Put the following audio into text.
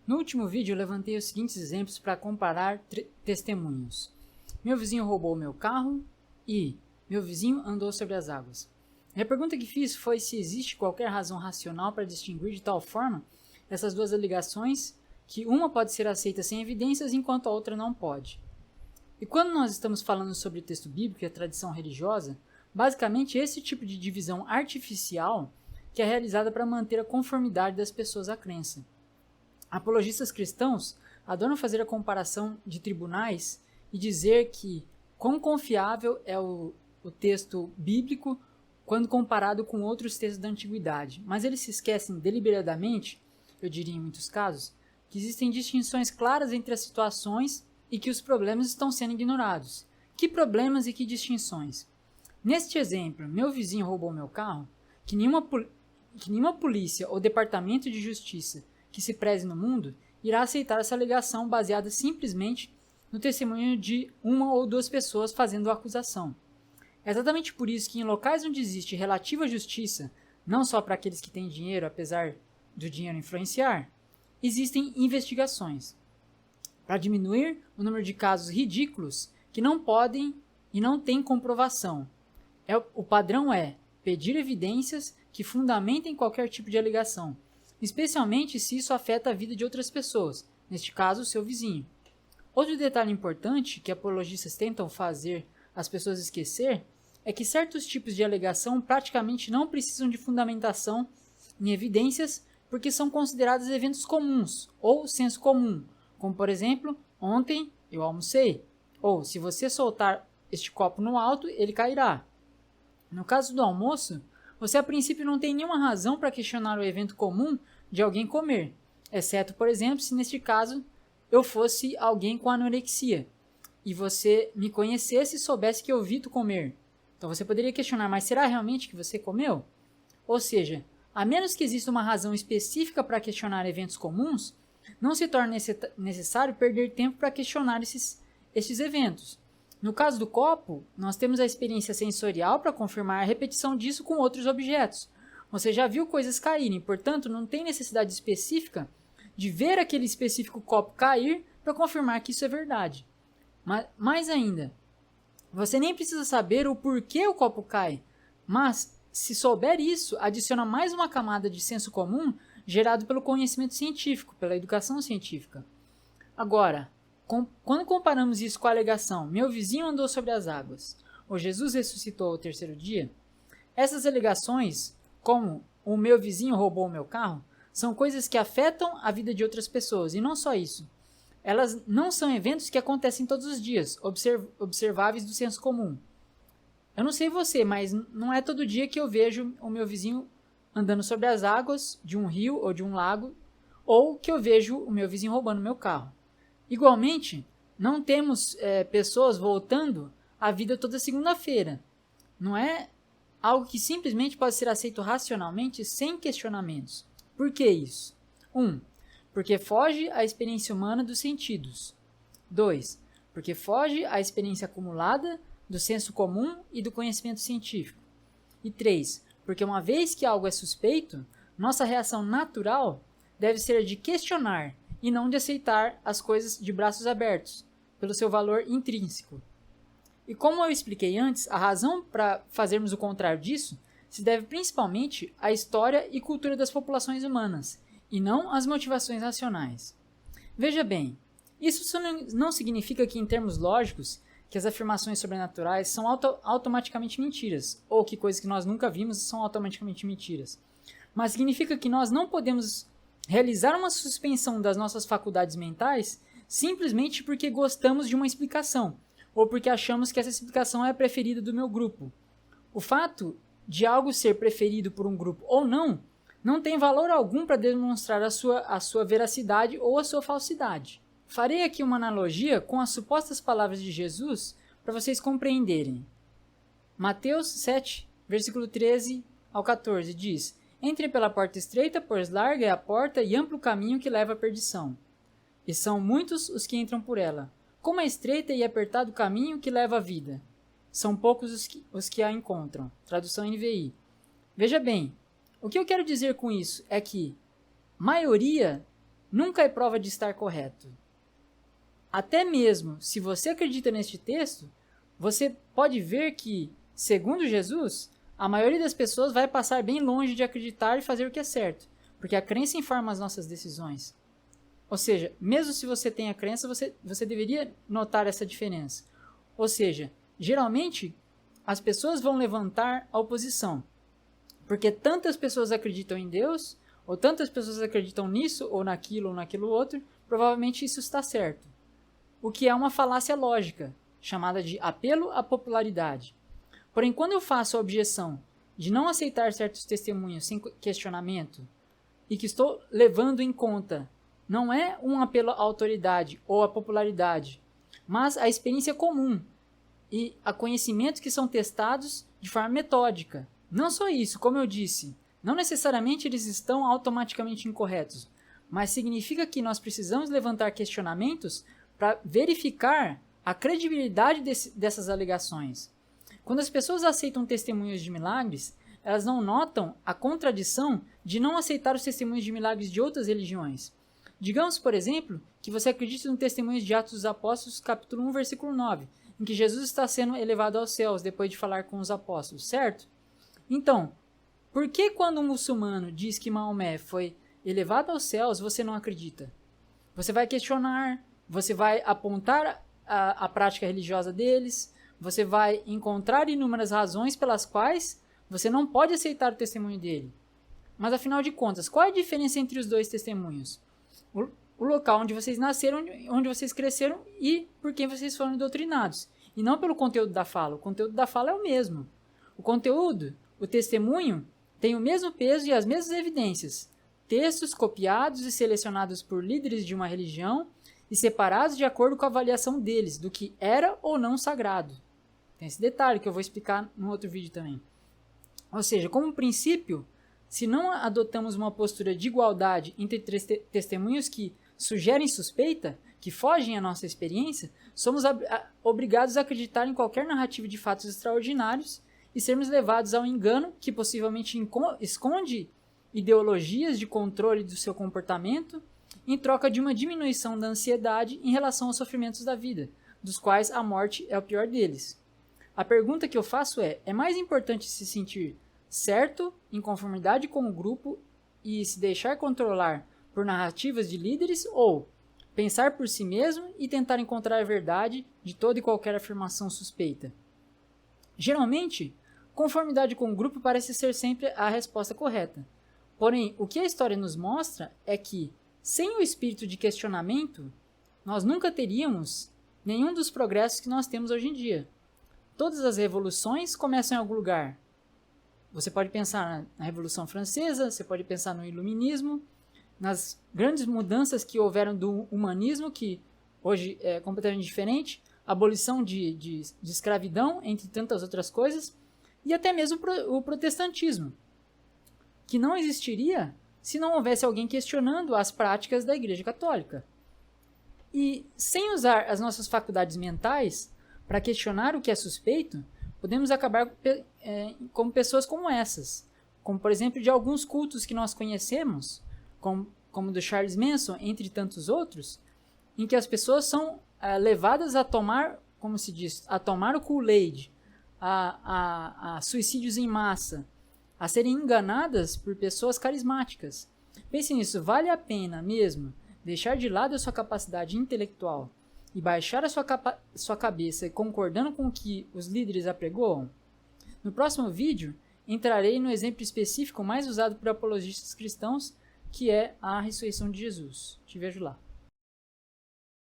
No último vídeo eu levantei os seguintes exemplos para comparar testemunhos. Meu vizinho roubou meu carro e meu vizinho andou sobre as águas. E a pergunta que fiz foi se existe qualquer razão racional para distinguir de tal forma essas duas alegações que uma pode ser aceita sem evidências enquanto a outra não pode. E quando nós estamos falando sobre o texto bíblico e a tradição religiosa, basicamente esse tipo de divisão artificial que é realizada para manter a conformidade das pessoas à crença. Apologistas cristãos adoram fazer a comparação de tribunais e dizer que quão confiável é o texto bíblico quando comparado com outros textos da antiguidade. Mas eles se esquecem deliberadamente, eu diria em muitos casos, que existem distinções claras entre as situações e que os problemas estão sendo ignorados. Que problemas e que distinções? Neste exemplo, meu vizinho roubou meu carro, que nenhuma polícia ou departamento de justiça que se preze no mundo irá aceitar essa alegação baseada simplesmente no testemunho de uma ou duas pessoas fazendo a acusação. É exatamente por isso que em locais onde existe relativa justiça, não só para aqueles que têm dinheiro, apesar do dinheiro influenciar, existem investigações para diminuir o número de casos ridículos que não podem e não têm comprovação. O padrão é pedir evidências que fundamentem qualquer tipo de alegação, especialmente se isso afeta a vida de outras pessoas, neste caso, seu vizinho. Outro detalhe importante que apologistas tentam fazer as pessoas esquecer é que certos tipos de alegação praticamente não precisam de fundamentação em evidências porque são considerados eventos comuns ou senso comum, como por exemplo, ontem eu almocei, ou se você soltar este copo no alto, ele cairá. No caso do almoço, você a princípio não tem nenhuma razão para questionar o evento comum de alguém comer, exceto, por exemplo, se neste caso eu fosse alguém com anorexia e você me conhecesse e soubesse que eu vi tu comer. Então você poderia questionar, mas será realmente que você comeu? Ou seja, a menos que exista uma razão específica para questionar eventos comuns, não se torna necessário perder tempo para questionar esses eventos. No caso do copo, nós temos a experiência sensorial para confirmar a repetição disso com outros objetos. Você já viu coisas caírem, portanto, não tem necessidade específica de ver aquele específico copo cair para confirmar que isso é verdade. Mas, mais ainda, você nem precisa saber o porquê o copo cai, mas, se souber isso, adiciona mais uma camada de senso comum gerado pelo conhecimento científico, pela educação científica. Agora, quando comparamos isso com a alegação meu vizinho andou sobre as águas, ou Jesus ressuscitou ao terceiro dia, essas alegações, como o meu vizinho roubou o meu carro, são coisas que afetam a vida de outras pessoas, e não só isso. Elas não são eventos que acontecem todos os dias, observáveis do senso comum. Eu não sei você, mas não é todo dia que eu vejo o meu vizinho andando sobre as águas de um rio ou de um lago, ou que eu vejo o meu vizinho roubando meu carro. Igualmente, não temos pessoas voltando à vida toda segunda-feira. Não é algo que simplesmente pode ser aceito racionalmente sem questionamentos. Por que isso? 1. Porque foge à experiência humana dos sentidos. 2. Porque foge à experiência acumulada do senso comum e do conhecimento científico. E 3. Porque uma vez que algo é suspeito, nossa reação natural deve ser a de questionar e não de aceitar as coisas de braços abertos, pelo seu valor intrínseco. E como eu expliquei antes, a razão para fazermos o contrário disso se deve principalmente à história e cultura das populações humanas, e não às motivações racionais. Veja bem, isso não significa que, em termos lógicos, que as afirmações sobrenaturais são automaticamente mentiras, ou que coisas que nós nunca vimos são automaticamente mentiras. Mas significa que nós não podemos realizar uma suspensão das nossas faculdades mentais simplesmente porque gostamos de uma explicação, ou porque achamos que essa explicação é a preferida do meu grupo. O fato de algo ser preferido por um grupo ou não tem valor algum para demonstrar a sua veracidade ou a sua falsidade. Farei aqui uma analogia com as supostas palavras de Jesus para vocês compreenderem. Mateus 7, versículo 13 ao 14 diz: Entrem pela porta estreita, pois larga é a porta e amplo o caminho que leva à perdição. E são muitos os que entram por ela. Como é estreita e apertado o caminho que leva à vida. São poucos os que a encontram. Tradução NVI. Veja bem, o que eu quero dizer com isso é que maioria nunca é prova de estar correto. Até mesmo se você acredita neste texto, você pode ver que, segundo Jesus, a maioria das pessoas vai passar bem longe de acreditar e fazer o que é certo, porque a crença informa as nossas decisões. Ou seja, mesmo se você tem a crença, você deveria notar essa diferença. Ou seja, geralmente, as pessoas vão levantar a oposição, porque tantas pessoas acreditam em Deus, ou tantas pessoas acreditam nisso, ou naquilo outro, provavelmente isso está certo. O que é uma falácia lógica, chamada de apelo à popularidade. Porém, quando eu faço a objeção de não aceitar certos testemunhos sem questionamento, e que estou levando em conta não é um apelo à autoridade ou à popularidade, mas à experiência comum e a conhecimentos que são testados de forma metódica. Não só isso, como eu disse, não necessariamente eles estão automaticamente incorretos, mas significa que nós precisamos levantar questionamentos para verificar a credibilidade dessas alegações. Quando as pessoas aceitam testemunhos de milagres, elas não notam a contradição de não aceitar os testemunhos de milagres de outras religiões. Digamos, por exemplo, que você acredita no testemunho de Atos dos Apóstolos, capítulo 1, versículo 9, em que Jesus está sendo elevado aos céus depois de falar com os apóstolos, certo? Então, por que quando um muçulmano diz que Maomé foi elevado aos céus, você não acredita? Você vai questionar, você vai apontar a prática religiosa deles, você vai encontrar inúmeras razões pelas quais você não pode aceitar o testemunho dele. Mas afinal de contas, qual é a diferença entre os dois testemunhos? O local onde vocês nasceram, onde vocês cresceram e por quem vocês foram doutrinados. E não pelo conteúdo da fala. O conteúdo da fala é o mesmo. O conteúdo, o testemunho, tem o mesmo peso e as mesmas evidências. Textos copiados e selecionados por líderes de uma religião e separados de acordo com a avaliação deles, do que era ou não sagrado. Tem esse detalhe que eu vou explicar num outro vídeo também. Ou seja, como princípio, se não adotamos uma postura de igualdade entre testemunhos que sugerem suspeita, que fogem à nossa experiência, somos obrigados a acreditar em qualquer narrativa de fatos extraordinários e sermos levados ao engano que possivelmente esconde ideologias de controle do seu comportamento em troca de uma diminuição da ansiedade em relação aos sofrimentos da vida, dos quais a morte é o pior deles. A pergunta que eu faço é mais importante se sentir certo, em conformidade com o grupo e se deixar controlar por narrativas de líderes ou pensar por si mesmo e tentar encontrar a verdade de toda e qualquer afirmação suspeita? Geralmente, conformidade com o grupo parece ser sempre a resposta correta. Porém, o que a história nos mostra é que, sem o espírito de questionamento, nós nunca teríamos nenhum dos progressos que nós temos hoje em dia. Todas as revoluções começam em algum lugar. Você pode pensar na Revolução Francesa, você pode pensar no Iluminismo, nas grandes mudanças que houveram do humanismo, que hoje é completamente diferente, a abolição de escravidão, entre tantas outras coisas, e até mesmo o protestantismo, que não existiria se não houvesse alguém questionando as práticas da Igreja Católica. E sem usar as nossas faculdades mentais para questionar o que é suspeito, podemos acabar como pessoas como essas, como por exemplo de alguns cultos que nós conhecemos, como do Charles Manson, entre tantos outros, em que as pessoas são levadas a tomar, como se diz, a tomar o Kool-Aid, a suicídios em massa, a serem enganadas por pessoas carismáticas. Pense nisso, vale a pena mesmo deixar de lado a sua capacidade intelectual e baixar a sua cabeça concordando com o que os líderes apregoam? No próximo vídeo, entrarei no exemplo específico mais usado por apologistas cristãos, que é a ressurreição de Jesus. Te vejo lá.